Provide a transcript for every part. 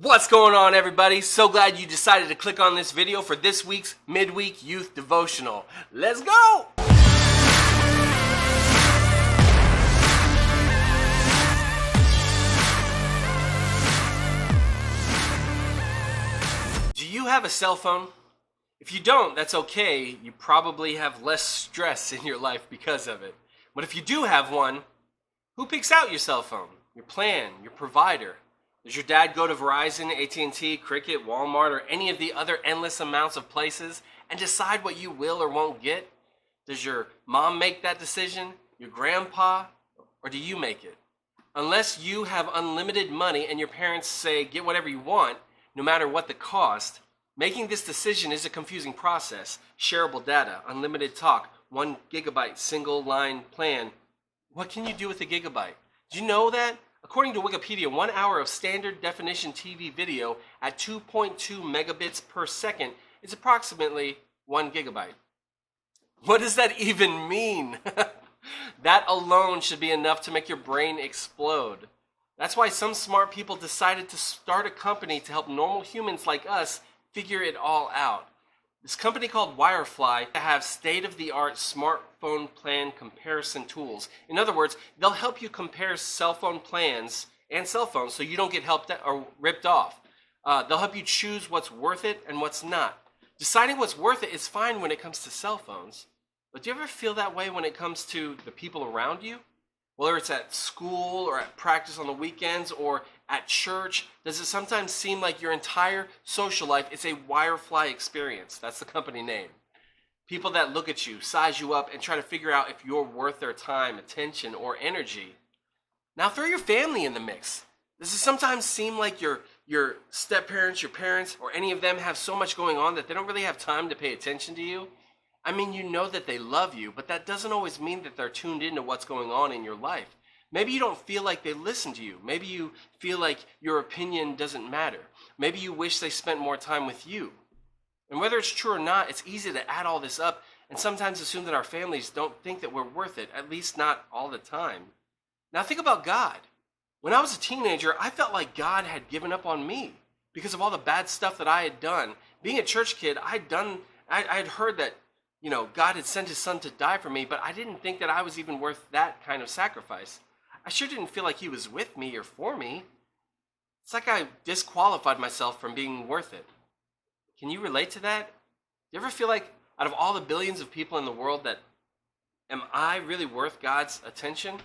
What's going on, everybody? So glad you decided to click on this video for this week's Midweek Youth Devotional. Let's go! Do you have a cell phone? If you don't, that's okay. You probably have less stress in your life because of it. But if you do have one, who picks out your cell phone? Your plan, your provider? Does your dad go to Verizon, AT&T, Cricket, Walmart, or any of the other endless amounts of places and decide what you will or won't get? Does your mom make that decision, your grandpa, or do you make it? Unless you have unlimited money and your parents say get whatever you want, no matter what the cost, making this decision is a confusing process. Shareable data, unlimited talk, 1 gigabyte single line plan. What can you do with a gigabyte? Do you know that? According to Wikipedia, 1 hour of standard definition TV video at 2.2 megabits per second is approximately 1 gigabyte. What does that even mean? That alone should be enough to make your brain explode. That's why some smart people decided to start a company to help normal humans like us figure it all out. This company called Wirefly have state-of-the-art smartphone plan comparison tools. In other words, they'll help you compare cell phone plans and cell phones so you don't get helped or ripped off. They'll help you choose what's worth it and what's not. Deciding what's worth it is fine when it comes to cell phones, but do you ever feel that way when it comes to the people around you? Whether it's at school or at practice on the weekends or at church, does it sometimes seem like your entire social life is a Wirefly experience? That's the company name. People that look at you, size you up, and try to figure out if you're worth their time, attention, or energy. Now throw your family in the mix. Does it sometimes seem like your step-parents, your parents, or any of them have so much going on that they don't really have time to pay attention to you? I mean, you know that they love you, but that doesn't always mean that they're tuned into what's going on in your life. Maybe you don't feel like they listen to you. Maybe you feel like your opinion doesn't matter. Maybe you wish they spent more time with you. And whether it's true or not, it's easy to add all this up and sometimes assume that our families don't think that we're worth it, at least not all the time. Now think about God. When I was a teenager, I felt like God had given up on me because of all the bad stuff that I had done. Being a church kid, I had heard that God had sent his son to die for me, but I didn't think that I was even worth that kind of sacrifice. I sure didn't feel like he was with me or for me. It's like I disqualified myself from being worth it. Can you relate to that? Do you ever feel like out of all the billions of people in the world that, am I really worth God's attention?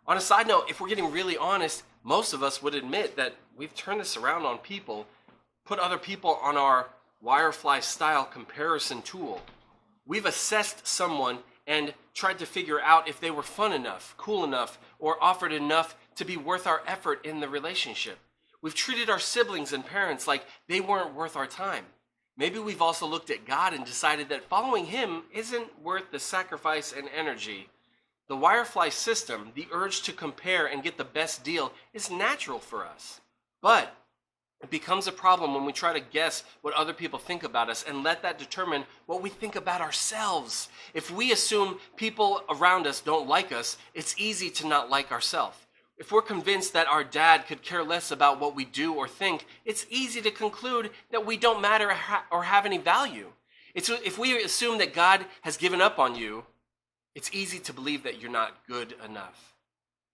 On a side note, if we're getting really honest, most of us would admit that we've turned this around on people, put other people on our Wirefly style comparison tool. We've assessed someone and tried to figure out if they were fun enough, cool enough, or offered enough to be worth our effort in the relationship. We've treated our siblings and parents like they weren't worth our time. Maybe we've also looked at God and decided that following him isn't worth the sacrifice and energy. The Wirefly system, the urge to compare and get the best deal, is natural for us. But it becomes a problem when we try to guess what other people think about us and let that determine what we think about ourselves. If we assume people around us don't like us, it's easy to not like ourselves. If we're convinced that our dad could care less about what we do or think, it's easy to conclude that we don't matter or have any value. If we assume that God has given up on you, it's easy to believe that you're not good enough.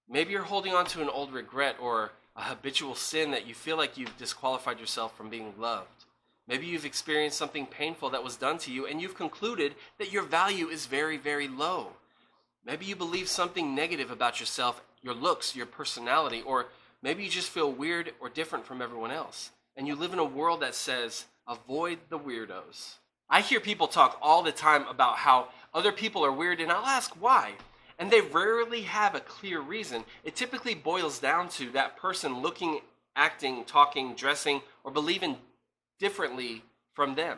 Maybe you're holding on to an old regret or a habitual sin that you feel like you've disqualified yourself from being loved. Maybe you've experienced something painful that was done to you and you've concluded that your value is very, very low. Maybe you believe something negative about yourself, your looks, your personality, or maybe you just feel weird or different from everyone else. And you live in a world that says, avoid the weirdos. I hear people talk all the time about how other people are weird, and I'll ask why. And they rarely have a clear reason. It typically boils down to that person looking, acting, talking, dressing, or believing differently from them.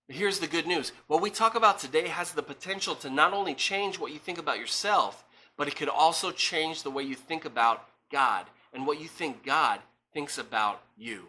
But here's the good news. What we talk about today has the potential to not only change what you think about yourself, but it could also change the way you think about God and what you think God thinks about you.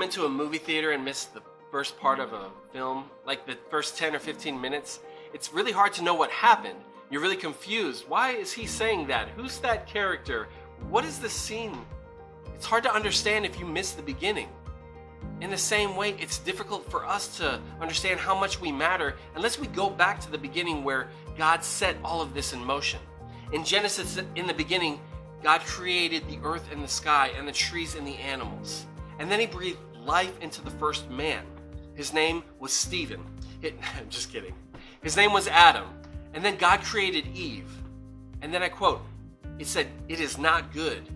into a movie theater and miss the first part of a film, like the first 10 or 15 minutes, it's really hard to know what happened. You're really confused. Why is he saying that? Who's that character? What is the scene? It's hard to understand if you miss the beginning. In the same way, it's difficult for us to understand how much we matter unless we go back to the beginning where God set all of this in motion. In Genesis, in the beginning, God created the earth and the sky and the trees and the animals. And then he breathed life into the first man. His name was Stephen. I'm just kidding. His name was Adam. And then God created Eve. And then I quote, it said, "It is not good."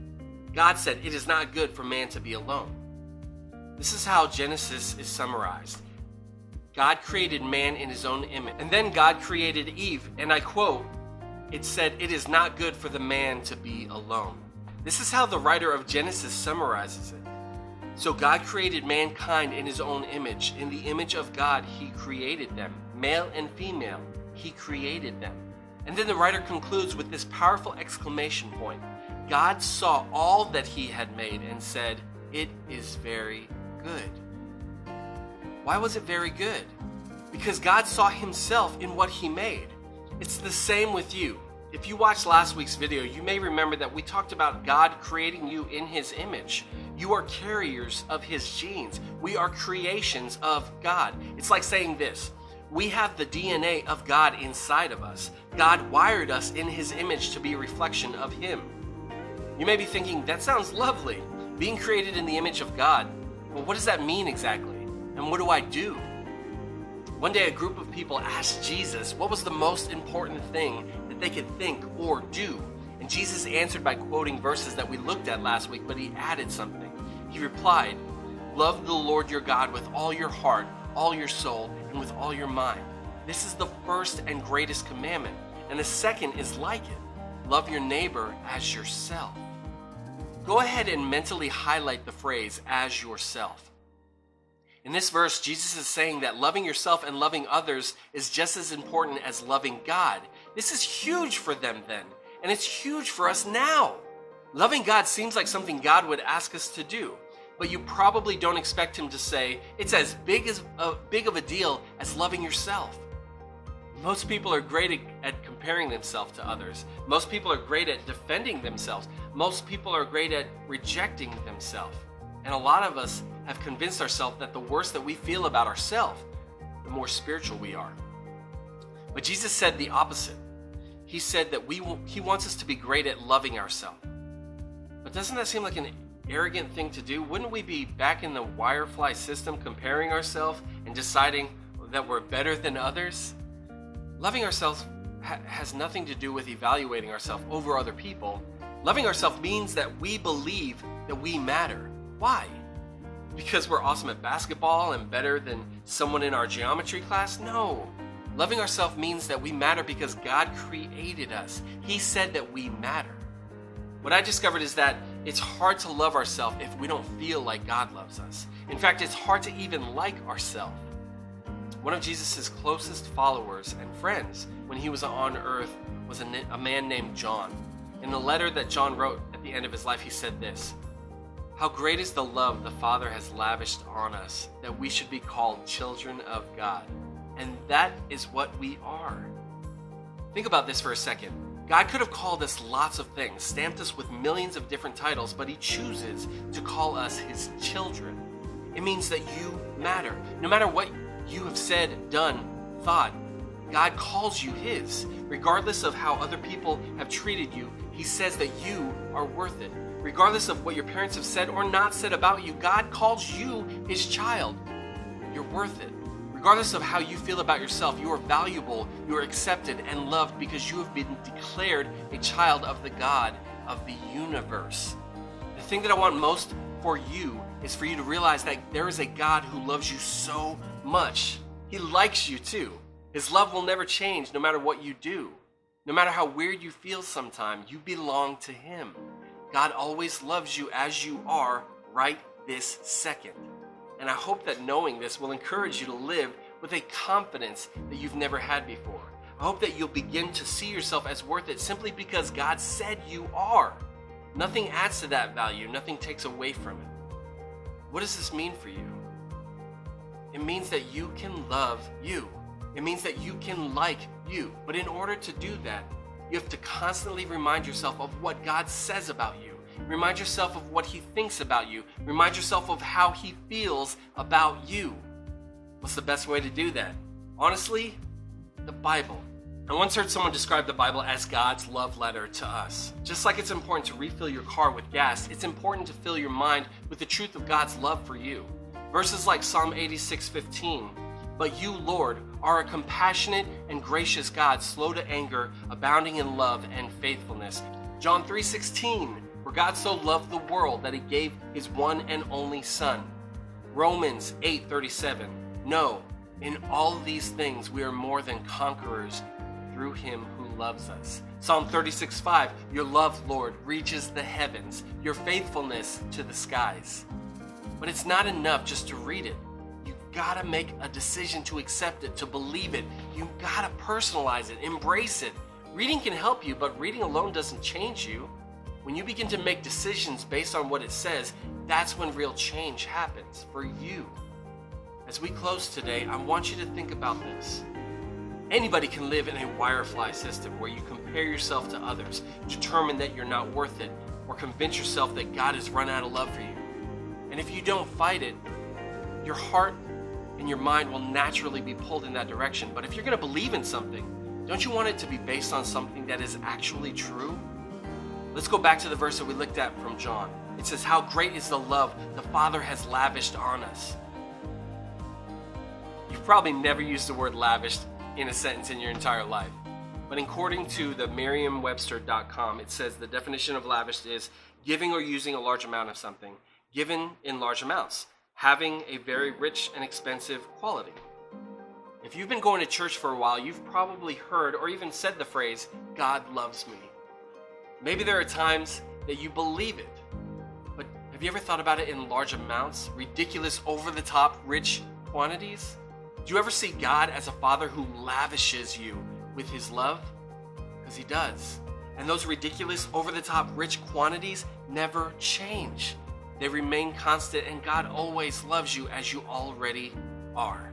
God said, "It is not good for man to be alone." This is how Genesis is summarized. God created man in his own image. And then God created Eve. And I quote, it said, "It is not good for the man to be alone." This is how the writer of Genesis summarizes it. So God created mankind in his own image. In the image of God, he created them. Male and female, he created them. And then the writer concludes with this powerful exclamation point. God saw all that he had made and said, "It is very good." Why was it very good? Because God saw himself in what he made. It's the same with you. If you watched last week's video, you may remember that we talked about God creating you in his image. You are carriers of his genes. We are creations of God. It's like saying this: we have the DNA of God inside of us. God wired us in his image to be a reflection of him. You may be thinking, that sounds lovely, being created in the image of God. Well, what does that mean exactly? And what do I do? One day, a group of people asked Jesus what was the most important thing that they could think or do. And Jesus answered by quoting verses that we looked at last week, but he added something. He replied, "Love the Lord your God with all your heart, all your soul, and with all your mind. This is the first and greatest commandment. And the second is like it. Love your neighbor as yourself." Go ahead and mentally highlight the phrase, "as yourself." In this verse, Jesus is saying that loving yourself and loving others is just as important as loving God. This is huge for them then, and it's huge for us now. Loving God seems like something God would ask us to do, but you probably don't expect him to say, it's as big of a deal as loving yourself. Most people are great at comparing themselves to others. Most people are great at defending themselves. Most people are great at rejecting themselves. And a lot of us have convinced ourselves that the worse that we feel about ourselves, the more spiritual we are. But Jesus said the opposite. He said that he wants us to be great at loving ourselves. But doesn't that seem like an arrogant thing to do? Wouldn't we be back in the Wirefly system comparing ourselves and deciding that we're better than others? Loving ourselves has nothing to do with evaluating ourselves over other people. Loving ourselves means that we believe that we matter. Why? Because we're awesome at basketball and better than someone in our geometry class? No. Loving ourselves means that we matter because God created us. He said that we matter. What I discovered is that it's hard to love ourselves if we don't feel like God loves us. In fact, it's hard to even like ourselves. One of Jesus' closest followers and friends when he was on earth was a man named John. In the letter that John wrote at the end of his life, he said this: "How great is the love the Father has lavished on us, that we should be called children of God." And that is what we are. Think about this for a second. God could have called us lots of things, stamped us with millions of different titles, but he chooses to call us his children. It means that you matter. No matter what you have said, done, thought, God calls you his. Regardless of how other people have treated you, he says that you are worth it. Regardless of what your parents have said or not said about you, God calls you his child. You're worth it. Regardless of how you feel about yourself, you are valuable, you are accepted and loved because you have been declared a child of the God of the universe. The thing that I want most for you is for you to realize that there is a God who loves you so much. He likes you too. His love will never change no matter what you do. No matter how weird you feel sometimes, you belong to him. God always loves you as you are right this second. And I hope that knowing this will encourage you to live with a confidence that you've never had before. I hope that you'll begin to see yourself as worth it simply because God said you are. Nothing adds to that value. Nothing takes away from it. What does this mean for you? It means that you can love you. It means that you can like you. But in order to do that, you have to constantly remind yourself of what God says about you. Remind yourself of what He thinks about you. Remind yourself of how He feels about you. What's the best way to do that? Honestly, the Bible. I once heard someone describe the Bible as God's love letter to us. Just like it's important to refill your car with gas, it's important to fill your mind with the truth of God's love for you. Verses like Psalm 86:15, "But you, Lord, are a compassionate and gracious God, slow to anger, abounding in love and faithfulness." John 3:16, "For God so loved the world that He gave His one and only Son." Romans 8:37, "No, in all these things we are more than conquerors through Him who loves us." Psalm 36:5, "Your love, Lord, reaches the heavens, your faithfulness to the skies." But it's not enough just to read it. You gotta make a decision to accept it, to believe it. You gotta personalize it, embrace it. Reading can help you, but reading alone doesn't change you. When you begin to make decisions based on what it says, that's when real change happens for you. As we close today, I want you to think about this. Anybody can live in a wirefly system where you compare yourself to others, determine that you're not worth it, or convince yourself that God has run out of love for you. And if you don't fight it, your heart and your mind will naturally be pulled in that direction. But if you're going to believe in something, don't you want it to be based on something that is actually true? Let's go back to the verse that we looked at from John. It says, "How great is the love the Father has lavished on us." You've probably never used the word lavished in a sentence in your entire life. But according to the Merriam-Webster.com, it says the definition of lavished is giving or using a large amount of something, given in large amounts, having a very rich and expensive quality. If you've been going to church for a while, you've probably heard or even said the phrase, "God loves me." Maybe there are times that you believe it, but have you ever thought about it in large amounts, ridiculous, over-the-top, rich quantities? Do you ever see God as a father who lavishes you with His love? Because He does. And those ridiculous, over-the-top, rich quantities never change. They remain constant, and God always loves you as you already are.